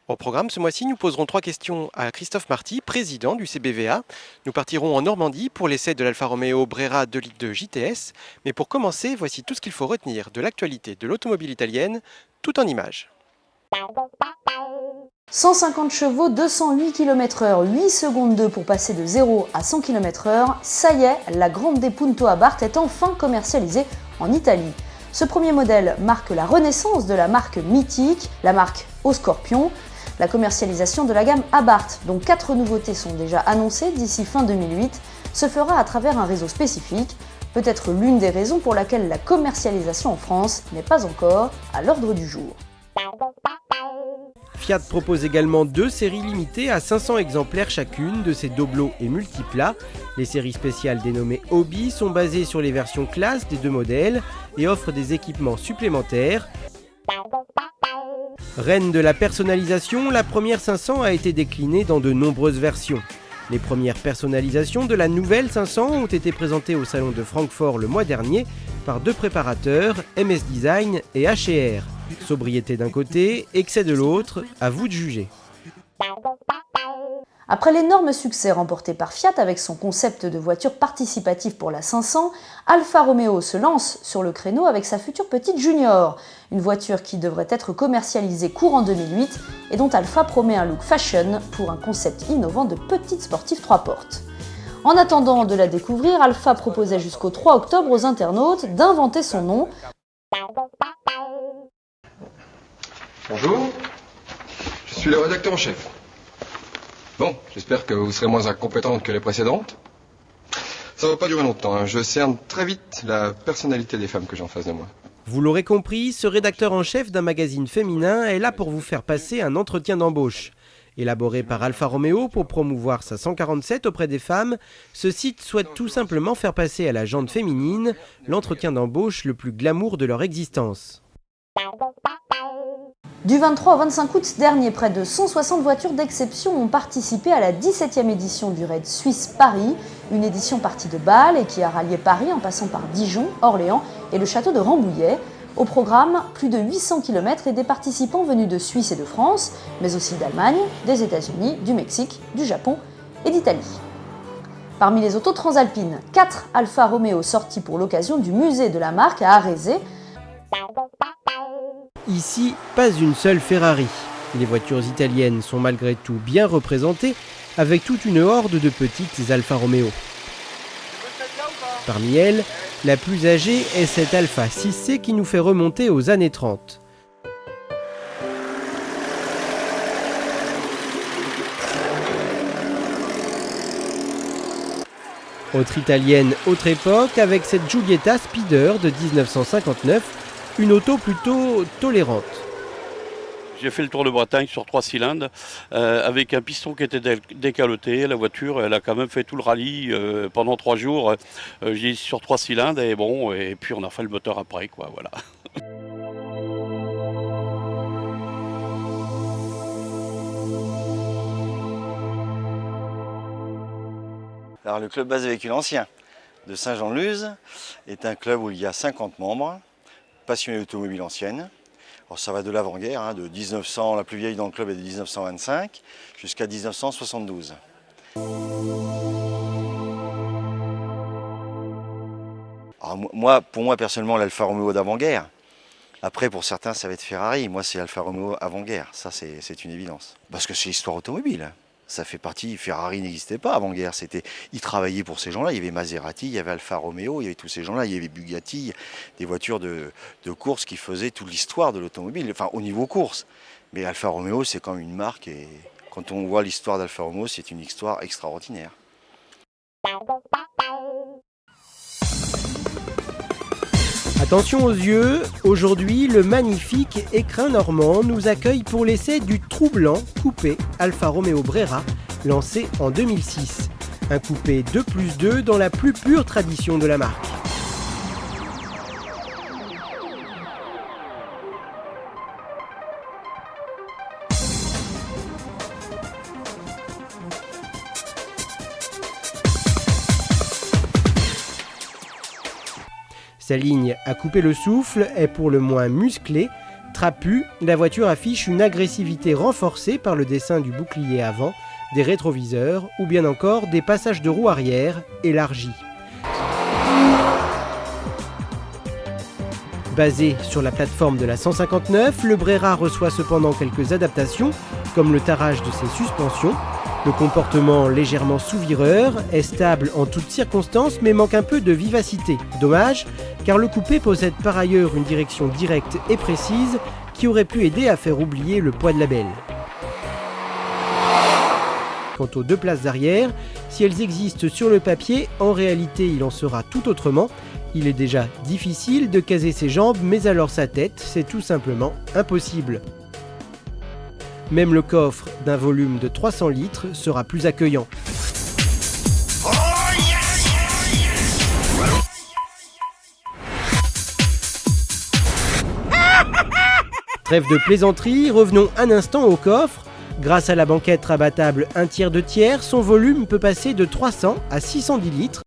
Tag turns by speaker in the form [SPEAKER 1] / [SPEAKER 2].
[SPEAKER 1] Au programme, ce mois-ci, nous poserons 3 questions à Christophe Marty, président du CBVA. Nous partirons en Normandie pour l'essai de l'Alfa Romeo Brera 2 litres de JTS. Mais pour commencer, voici tout ce qu'il faut retenir de l'actualité de l'automobile italienne, tout en images.
[SPEAKER 2] 150 chevaux, 208 km/h, 8 secondes 2 pour passer de 0 à 100 km/h. Ça y est, la Grande Punto Abarth est enfin commercialisée en Italie. Ce premier modèle marque la renaissance de la marque mythique, la marque au Scorpion. La commercialisation de la gamme Abarth, dont 4 nouveautés sont déjà annoncées d'ici fin 2008, se fera à travers un réseau spécifique, peut-être l'une des raisons pour laquelle la commercialisation en France n'est pas encore à l'ordre du jour.
[SPEAKER 3] Fiat propose également 2 séries limitées à 500 exemplaires chacune de ses Doblo et Multipla. Les séries spéciales dénommées Hobby sont basées sur les versions classe des 2 modèles et offrent des équipements supplémentaires. Reine de la personnalisation, la première 500 a été déclinée dans de nombreuses versions. Les premières personnalisations de la nouvelle 500 ont été présentées au salon de Francfort le mois dernier par 2 préparateurs, MS Design et HR. Sobriété d'un côté, excès de l'autre, à vous de juger.
[SPEAKER 2] Après l'énorme succès remporté par Fiat avec son concept de voiture participative pour la 500, Alfa Romeo se lance sur le créneau avec sa future petite Junior, une voiture qui devrait être commercialisée courant 2008 et dont Alfa promet un look fashion pour un concept innovant de petite sportive 3 portes. En attendant de la découvrir, Alfa proposait jusqu'au 3 octobre aux internautes d'inventer son nom.
[SPEAKER 4] Bonjour, je suis le rédacteur en chef. Bon, j'espère que vous serez moins incompétente que les précédentes. Ça va pas durer longtemps, hein. Je cerne très vite la personnalité des femmes que j'ai en face de moi.
[SPEAKER 3] Vous l'aurez compris, ce rédacteur en chef d'un magazine féminin est là pour vous faire passer un entretien d'embauche. Élaboré par Alfa Romeo pour promouvoir sa 147 auprès des femmes, ce site souhaite tout simplement faire passer à la jante féminine l'entretien d'embauche le plus glamour de leur existence.
[SPEAKER 2] Du 23 au 25 août dernier, près de 160 voitures d'exception ont participé à la 17e édition du Raid Suisse Paris, une édition partie de Bâle et qui a rallié Paris en passant par Dijon, Orléans et le château de Rambouillet. Au programme, plus de 800 km et des participants venus de Suisse et de France, mais aussi d'Allemagne, des États-Unis, du Mexique, du Japon et d'Italie. Parmi les autos transalpines, 4 Alfa Romeo sortis pour l'occasion du musée de la marque à Arese.
[SPEAKER 3] Ici, pas une seule Ferrari. Les voitures italiennes sont malgré tout bien représentées, avec toute une horde de petites Alfa Romeo. Parmi elles, la plus âgée est cette Alfa 6C qui nous fait remonter aux années 30. Autre italienne, autre époque, avec cette Giulietta Speeder de 1959, une auto plutôt tolérante.
[SPEAKER 5] J'ai fait le tour de Bretagne sur 3 cylindres avec un piston qui était décaloté. La voiture, elle a quand même fait tout le rallye pendant 3 jours. J'ai sur 3 cylindres et bon, et puis on a fait le moteur après, quoi, voilà.
[SPEAKER 6] Alors, le club base des véhicules anciens de Saint-Jean-de-Luz est un club où il y a 50 membres, passionnés d'automobile ancienne. Alors ça va de l'avant-guerre, de 1900, la plus vieille dans le club est de 1925, jusqu'à 1972. Alors pour moi personnellement, l'Alfa Romeo d'avant-guerre. Après, pour certains, ça va être Ferrari. Moi, c'est Alfa Romeo avant-guerre. Ça, c'est une évidence. Parce que c'est l'histoire automobile. Ça fait partie, Ferrari n'existait pas avant-guerre, ils travaillaient pour ces gens-là, il y avait Maserati, il y avait Alfa Romeo, il y avait tous ces gens-là, il y avait Bugatti, des voitures de course qui faisaient toute l'histoire de l'automobile, enfin au niveau course. Mais Alfa Romeo, c'est quand même une marque et quand on voit l'histoire d'Alfa Romeo, c'est une histoire extraordinaire.
[SPEAKER 3] Attention aux yeux, aujourd'hui le magnifique écrin normand nous accueille pour l'essai du troublant coupé Alfa Romeo Brera, lancé en 2006. Un coupé 2+2 dans la plus pure tradition de la marque. Sa ligne à couper le souffle est pour le moins musclée, Trapue, la voiture affiche une agressivité renforcée par le dessin du bouclier avant, des rétroviseurs ou bien encore des passages de roues arrière élargis. Basé sur la plateforme de la 159, le Brera reçoit cependant quelques adaptations, comme le tarage de ses suspensions. Le comportement légèrement sous-vireur est stable en toutes circonstances mais manque un peu de vivacité. Dommage, car le coupé possède par ailleurs une direction directe et précise qui aurait pu aider à faire oublier le poids de la belle. Quant aux deux places arrière, si elles existent sur le papier, en réalité il en sera tout autrement. Il est déjà difficile de caser ses jambes, mais alors sa tête, c'est tout simplement impossible. Même le coffre d'un volume de 300 litres sera plus accueillant. Trêve de plaisanterie, revenons un instant au coffre. Grâce à la banquette rabattable 1/3 de tiers, son volume peut passer de 300 à 610 litres.